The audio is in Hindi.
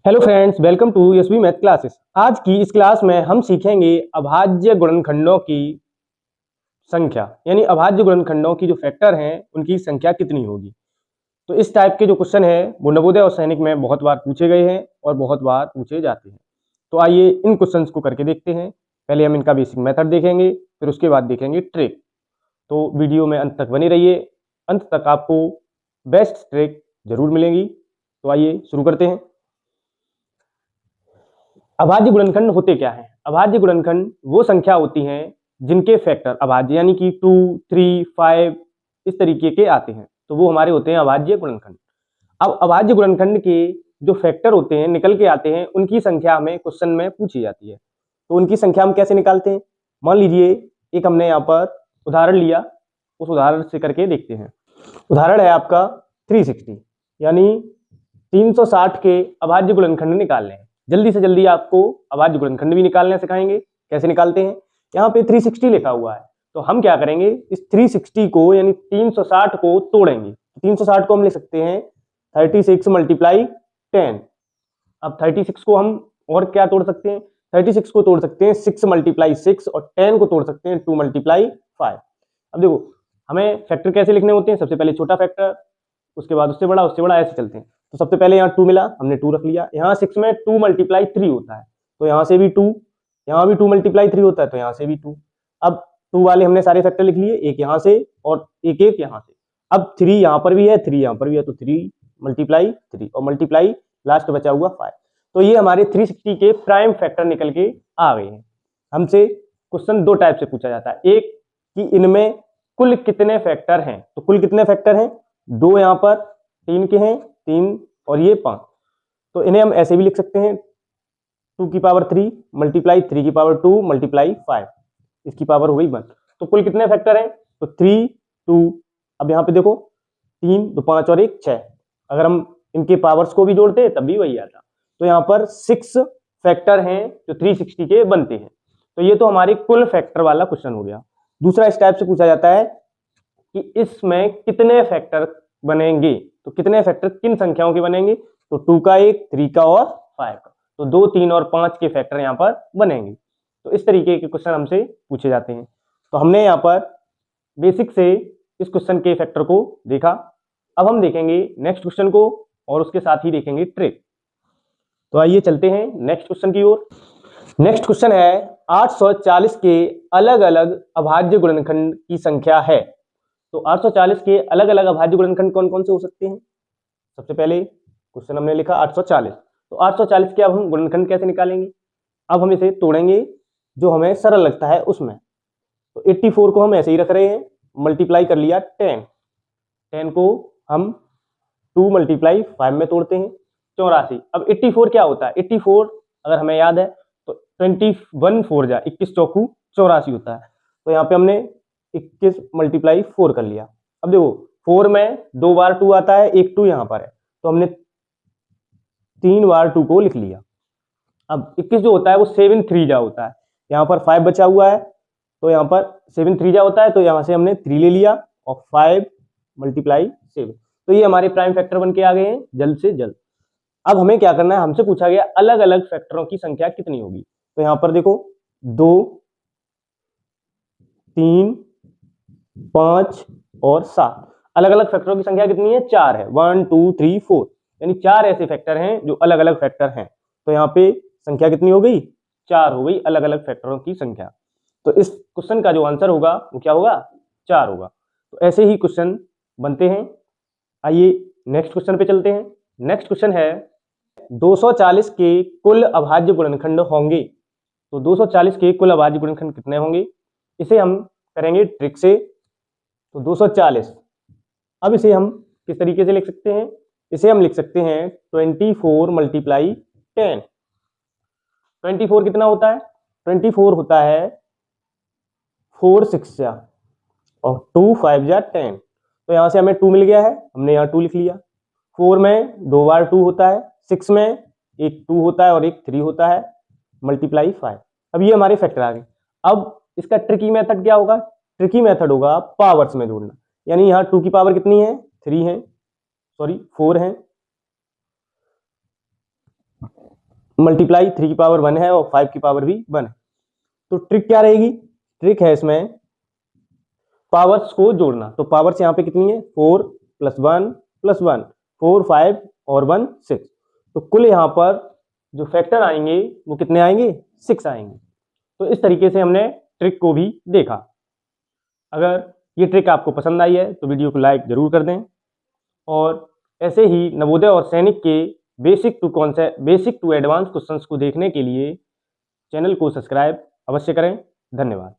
Hello friends, welcome to SB math classes. आज की इस क्लास में हम सीखेंगे अभाज्य गुणनखंडों की संख्या, यानी अभाज्य गुणनखंडों की जो फैक्टर हैं उनकी संख्या कितनी होगी। तो इस टाइप के जो क्वेश्चन है वो नवोदय और सैनिक में बहुत बार पूछे गए हैं और बहुत बार पूछे जाते हैं। तो आइए इन क्वेश्चंस को करके देखते हैं। पहले हम इनका बेसिक मेथड देखेंगे, फिर उसके बाद देखेंगे ट्रिक। तो वीडियो में अंत तक बने रहिए, अंत तक आपको बेस्ट ट्रिक जरूर मिलेंगी। तो आइए शुरू करते हैं। अभाज्य गुणनखंड होते क्या हैं? अभाज्य गुणनखंड वो संख्या होती हैं जिनके फैक्टर अभाज्य यानी कि 2, 3, 5 इस तरीके के आते हैं, तो वो हमारे होते हैं अभाज्य गुणनखंड। अब अभाज्य गुणनखंड के जो फैक्टर होते हैं निकल के आते हैं, उनकी संख्या हमें क्वेश्चन में पूछी जाती है। तो उनकी संख्या हम कैसे निकालते हैं? मान लीजिए एक हमने यहाँ पर उदाहरण लिया, उस उदाहरण से करके देखते हैं। उदाहरण है आपका 360, यानी 360 के अभाज्य गुणनखंड निकालने हैं। जल्दी से जल्दी आपको अभाज्य गुणनखंड भी निकालना सिखाएंगे। कैसे निकालते हैं? यहाँ पे 360 लिखा हुआ है, तो हम क्या करेंगे, इस 360 को यानी 360 को तोड़ेंगे। 360 को हम लिख सकते हैं 36 मल्टीप्लाई 10। अब 36 को हम और क्या तोड़ सकते हैं? 36 को तोड़ सकते हैं 6 मल्टीप्लाई 6 और 10 को तोड़ सकते हैं 2 मल्टीप्लाई 5। अब देखो हमें फैक्टर कैसे लिखने होते हैं, सबसे पहले छोटा फैक्टर, उसके बाद उससे बड़ा, ऐसे चलते हैं। तो सबसे पहले यहाँ 2 मिला, हमने 2 रख लिया। यहाँ 6 में 2 मल्टीप्लाई 3 होता है, तो यहाँ से भी 2, यहाँ भी 2 मल्टीप्लाई 3 होता है, तो यहाँ से भी 2। अब 2 वाले हमने सारे फैक्टर लिख लिए, एक यहाँ से और एक एक यहाँ से। अब 3 यहाँ पर भी है, 3 यहाँ पर भी है, तो 3 मल्टीप्लाई 3 और मल्टीप्लाई लास्ट बचा हुआ 5। तो ये हमारे 360 के प्राइम फैक्टर निकल के आ गए हैं। हमसे क्वेश्चन दो टाइप से पूछा जाता है, एक कि इनमें कुल कितने फैक्टर हैं। तो कुल कितने फैक्टर हैं? 2 यहाँ पर, 3 के हैं, 3 और ये 5। तो इन्हें हम ऐसे भी लिख सकते हैं 2 की पावर 3 मल्टीप्लाई 3 की पावर 2 मल्टीप्लाई 5, इसकी पावर हो गई 1। तो कुल कितने फैक्टर हैं? तो 3, 2, अब यहाँ पे देखो 3, 2, 5 और 1 6। अगर हम इनके पावर्स को भी जोड़ते तब भी वही आता। तो यहाँ पर 6 फैक्टर हैं जो 360 के बनते हैं। तो ये तो हमारी कुल फैक्टर वाला क्वेश्चन हो गया। दूसरा इस टाइप से पूछा जाता है कि इसमें कितने फैक्टर बनेंगे। तो कितने फैक्टर किन संख्याओं के बनेंगे? तो 2 का 1, 3 का और 5 का। तो 2, 3 और 5 के फैक्टर यहाँ पर बनेंगे। तो इस तरीके के क्वेश्चन हमसे पूछे जाते हैं। तो हमने यहाँ पर बेसिक से इस क्वेश्चन के फैक्टर को देखा। अब हम देखेंगे नेक्स्ट क्वेश्चन को और उसके साथ ही देखेंगे ट्रिक। तो आइए चलते हैं नेक्स्ट क्वेश्चन की ओर। नेक्स्ट क्वेश्चन है 840 के अलग अलग अभाज्य गुणनखंड की संख्या है। तो 840 के अलग अलग अभाज्य गुणनखंड कौन कौन से हो सकते हैं? सबसे पहले क्वेश्चन हमने लिखा 840, तो 840 के अब हम गुणनखंड कैसे निकालेंगे? अब हम इसे तोड़ेंगे जो हमें सरल लगता है उसमें। तो 84 को हम ऐसे ही रख रहे हैं, मल्टीप्लाई कर लिया 10 को हम 2 मल्टीप्लाई 5 में तोड़ते हैं 84। अब 84 क्या होता है? 84 अगर हमें याद है तो 21 4 जा 21 चौकू 84 होता है। तो यहाँ पे हमने 21 मल्टीप्लाई 4 कर लिया। अब देखो 4 में 2 बार 2 आता है, एक 2 यहाँ पर है, तो हमने 3 बार 2 को लिख लिया। अब 21 जो होता है वो 7 3 जा होता है, यहाँ पर 5 बचा हुआ है, तो यहाँ पर 7 3 जा होता है, तो यहाँ से हमने 3 ले लिया और 5 मल्टीप्लाई 7। तो ये हमारे प्राइम फैक्टर बन के आ गए हैं जल्द से जल्द। अब हमें क्या करना है, हमसे पूछा गया अलग अलग फैक्टरों की संख्या कितनी होगी। तो यहाँ पर देखो 2, 3, 5 और 7 अलग अलग फैक्टरों की संख्या कितनी है? 4 है। 1 2 3 4, यानी 4 ऐसे फैक्टर हैं जो अलग अलग फैक्टर हैं। तो यहाँ पे संख्या कितनी हो गई? 4 हो गई अलग अलग फैक्टरों की संख्या। तो इस क्वेश्चन का जो आंसर होगा वो क्या होगा? 4 होगा। तो ऐसे ही क्वेश्चन बनते हैं। आइए नेक्स्ट क्वेश्चन पे चलते हैं। नेक्स्ट क्वेश्चन है 240 के कुल अभाज्य गुणनखंड होंगे। तो 240 के कुल अभाज्य गुणनखंड कितने होंगे? इसे हम करेंगे ट्रिक से। तो 240, अब इसे हम किस तरीके से लिख सकते हैं? इसे हम लिख सकते हैं 24 मल्टीप्लाई 10। 24 कितना होता है? 24 होता है 4 6 जा और 2 5 जा 10। तो यहाँ से हमें 2 मिल गया है, हमने यहाँ 2 लिख लिया। 4 में 2 बार 2 होता है, 6 में एक 2 होता है और एक 3 होता है, मल्टीप्लाई 5। अब ये हमारे फैक्टर आ गए। अब इसका ट्रिकी मेथड क्या होगा? ट्रिकी मेथड होगा पावर्स में जोड़ना, यानी यहाँ 2 की पावर कितनी है? 3 है, सॉरी 4 है, मल्टीप्लाई 3 की पावर 1 है और 5 की पावर भी 1 है। तो ट्रिक क्या रहेगी? ट्रिक है इसमें पावर्स को जोड़ना। तो पावर्स यहाँ पे कितनी है? 4 + 1 + 1, 4 5 और 1 6। तो कुल यहाँ पर जो फैक्टर आएंगे वो कितने आएंगे? 6 आएंगे। तो इस तरीके से हमने ट्रिक को भी देखा। अगर ये ट्रिक आपको पसंद आई है तो वीडियो को लाइक जरूर कर दें, और ऐसे ही नवोदय और सैनिक के बेसिक टू एडवांस क्वेश्चंस को देखने के लिए चैनल को सब्सक्राइब अवश्य करें। धन्यवाद।